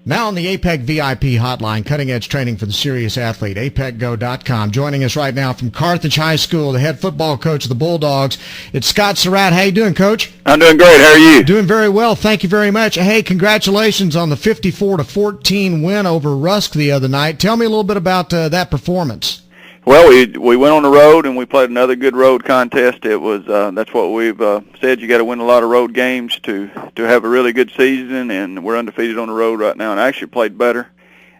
Now on the APEC VIP hotline, cutting-edge training for the serious athlete, apecgo.com. Joining us right now from Carthage High School, the head football coach of the Bulldogs, it's Scott Surratt. How you doing, Coach? I'm doing great. How are you? Doing very well. Thank you very much. Hey, congratulations on the 54-14 win over Rusk the other night. Tell me a little bit about that performance. Well, we went on the road and we played another good road contest. It was that's what we've said. You got to win a lot of road games to have a really good season, and we're undefeated on the road right now. And I actually played better,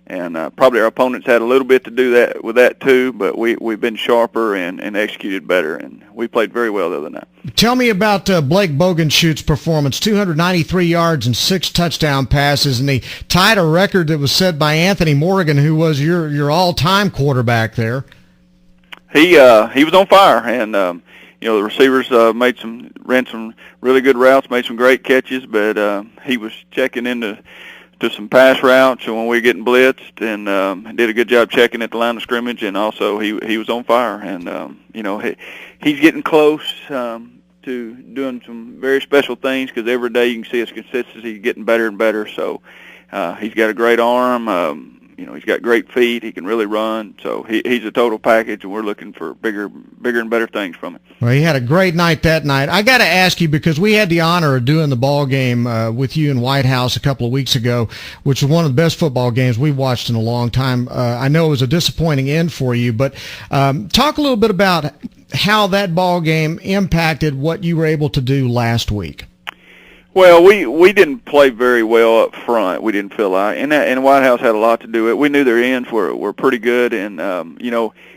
and probably our opponents had a little bit to do that with that too. But we've been sharper and executed better, and we played very well the other night. Tell me about Blake Bogenschutz's performance: 293 yards and 6 touchdown passes, and he tied a record that was set by Anthony Morgan, who was your all-time quarterback there. He was on fire, and the receivers ran some really good routes, made some great catches, but he was checking into some pass routes when we were getting blitzed, and did a good job checking at the line of scrimmage, and also he was on fire, and he's getting close to doing some very special things, because every day you can see his consistency getting better and better. So he's got a great arm. He's got great feet. He can really run. So he's a total package, and we're looking for bigger and better things from him. Well, he had a great night that night. I got to ask you, because we had the honor of doing the ball game with you in White House a couple of weeks ago, which was one of the best football games we've watched in a long time. I know it was a disappointing end for you, but talk a little bit about how that ball game impacted what you were able to do last week. Well, we didn't play very well up front. We didn't feel like, and White House had a lot to do with it. We knew their ends were pretty good, and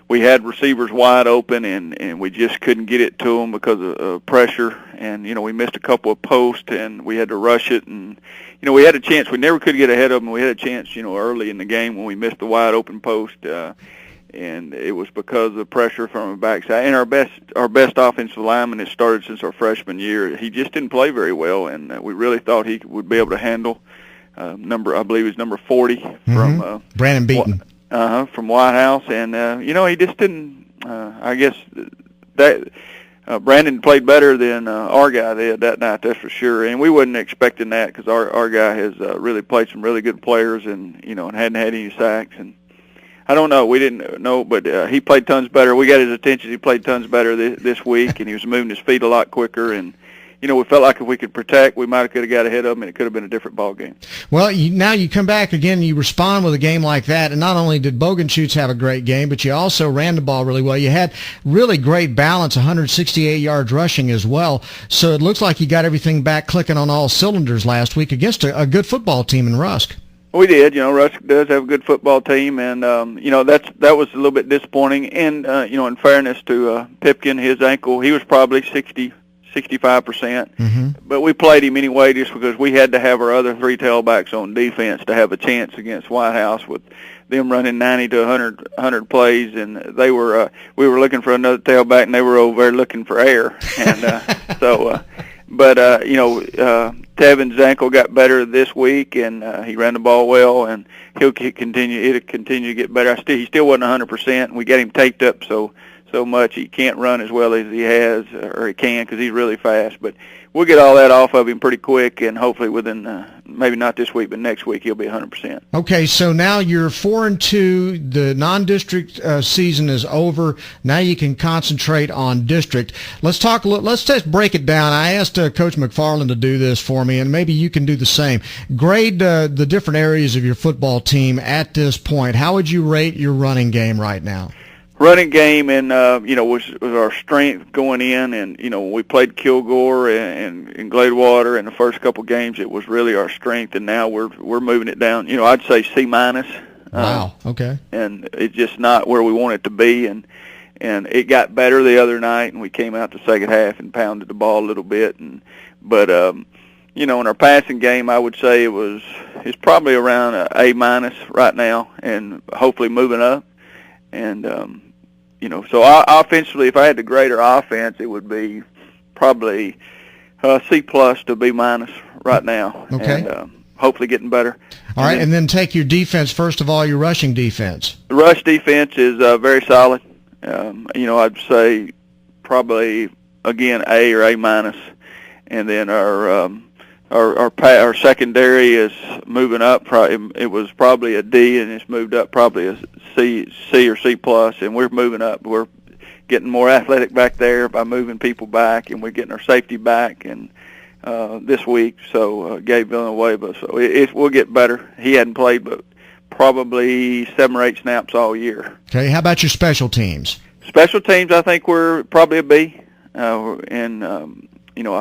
we had receivers wide open, and we just couldn't get it to them because of pressure. And we missed a couple of posts, and we had to rush it. And we had a chance. We never could get ahead of them. We had a chance, early in the game when we missed the wide open post. And it was because of the pressure from the backside. And our best offensive lineman has started since our freshman year. He just didn't play very well, and we really thought he would be able to handle I believe it was number 40 from Brandon Beaton. From White House, and he just didn't. I guess that Brandon played better than our guy did that night. That's for sure. And we wasn't expecting that, because our guy has really played some really good players, and and hadn't had any sacks. And I don't know. We didn't know, but he played tons better. We got his attention. He played tons better this week, and he was moving his feet a lot quicker. And we felt like if we could protect, we could have got ahead of him, and it could have been a different ball game. Well, now you come back again, you respond with a game like that, and not only did Bogenschutz have a great game, but you also ran the ball really well. You had really great balance, 168 yards rushing as well. So it looks like you got everything back clicking on all cylinders last week against a good football team in Rusk. We did. Rusk does have a good football team, and that was a little bit disappointing. And in fairness to Pipkin, his ankle, he was probably 65%. Mm-hmm. But we played him anyway, just because we had to have our other 3 tailbacks on defense to have a chance against White House, with them running 90 to 100 plays, and we were looking for another tailback, and they were over there looking for air, and But Tevin's ankle got better this week, and he ran the ball well, and it'll continue to get better. He still wasn't 100%, and we got him taped up so much he can't run as well as he has, or he can, because he's really fast. But we'll get all that off of him pretty quick, and hopefully within maybe not this week, but next week he'll be 100%. Okay, so now you're 4-2. The non-district season is over. Now you can concentrate on district. Let's just break it down. I asked Coach McFarland to do this for me, and maybe you can do the same. Grade the different areas of your football team at this point. How would you rate your running game right now? Running game, and was our strength going in, and we played Kilgore and Gladewater in the first couple games. It was really our strength, and now we're moving it down. I'd say C-. Wow. Okay. And it's just not where we want it to be, and it got better the other night, and we came out the second half and pounded the ball a little bit, but in our passing game, I would say it's probably around A- right now, and hopefully moving up, and so offensively, if I had to grade our offense, it would be probably C+ to B- right now. Okay. And hopefully getting better. All right, and then take your defense, first of all, your rushing defense. The rush defense is very solid. I'd say probably, again, A or A-. And then our our secondary is moving up. It was probably a D, and it's moved up probably a C or C plus, and we're moving up. We're getting more athletic back there by moving people back, and we're getting our safety back and this week. So Gabe Villanueva. So we'll get better. He hadn't played but probably 7 or 8 snaps all year. Okay, how about your special teams? Special teams, I think we're probably a B, I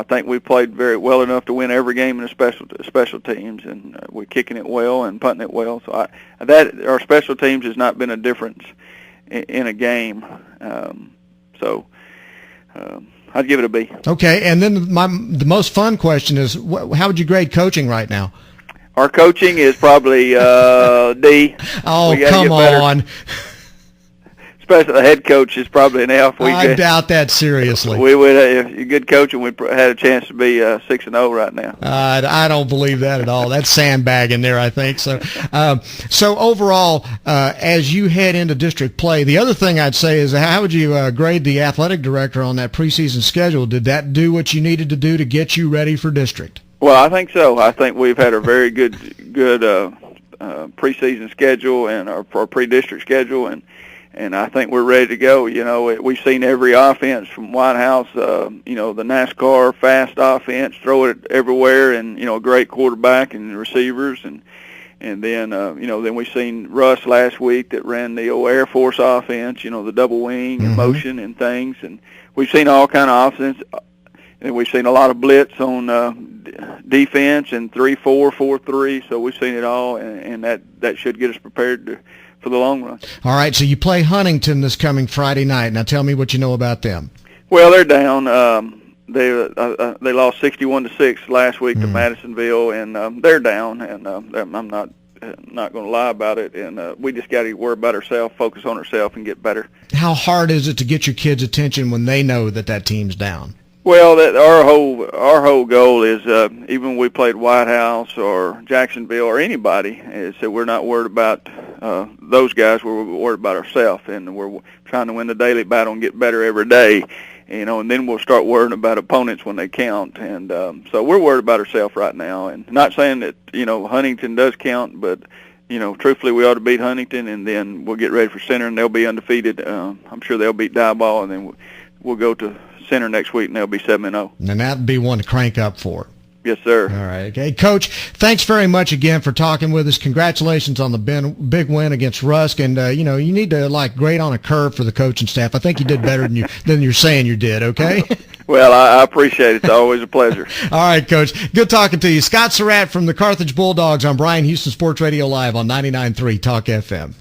think we played very well enough to win every game in the special teams, and we're kicking it well and punting it well. So our special teams has not been a difference in a game. I'd give it a B. Okay, and then the most fun question is, how would you grade coaching right now? Our coaching is probably D. Oh, come on. Especially the head coach is probably an F. I doubt that seriously. We would, if you're good coaching, we had a chance to be 6-0 right now. I don't believe that at all. That's sandbagging there, I think. So, so overall, as you head into district play, the other thing I'd say is, how would you grade the athletic director on that preseason schedule? Did that do what you needed to do to get you ready for district? Well, I think so. I think we've had a very good preseason schedule and our pre-district schedule, and I think we're ready to go. We've seen every offense from White House, the NASCAR fast offense, throw it everywhere, and a great quarterback and receivers, and then then we've seen Russ last week that ran the old Air Force offense, the double wing and motion and things, and we've seen all kind of offense, and we've seen a lot of blitz on defense and 3-4, 4-3. So we've seen it all, and that should get us prepared for the long run. All right, so you play Huntington this coming Friday night. Now tell me what you know about them. Well, they're down. They lost 61-6 last week to Madisonville, and they're down. And I'm not going to lie about it. And we just got to worry about ourselves, focus on ourselves, and get better. How hard is it to get your kids' attention when they know that team's down? Well, our whole goal is even when we played White House or Jacksonville or anybody, is that we're not worried about those guys. We're worried about ourselves, and we're trying to win the daily battle and get better every day. And then we'll start worrying about opponents when they count. And so we're worried about ourselves right now. And not saying that Huntington does count, but truthfully, we ought to beat Huntington, and then we'll get ready for Center, and they'll be undefeated. I'm sure they'll beat Diboll, and then we'll go to Center next week, and they'll be 7-0. And that'd be one to crank up for. Yes, sir. All right. Okay, Coach, thanks very much again for talking with us. Congratulations on the big win against Rusk, and you need to grade on a curve for the coaching staff. I think you did better than you're saying you did. Okay. Well, I appreciate it. It's always a pleasure. All right, Coach. Good talking to you. Scott Surratt from the Carthage Bulldogs on Bryan Houston Sports Radio Live on 99.3 Talk FM.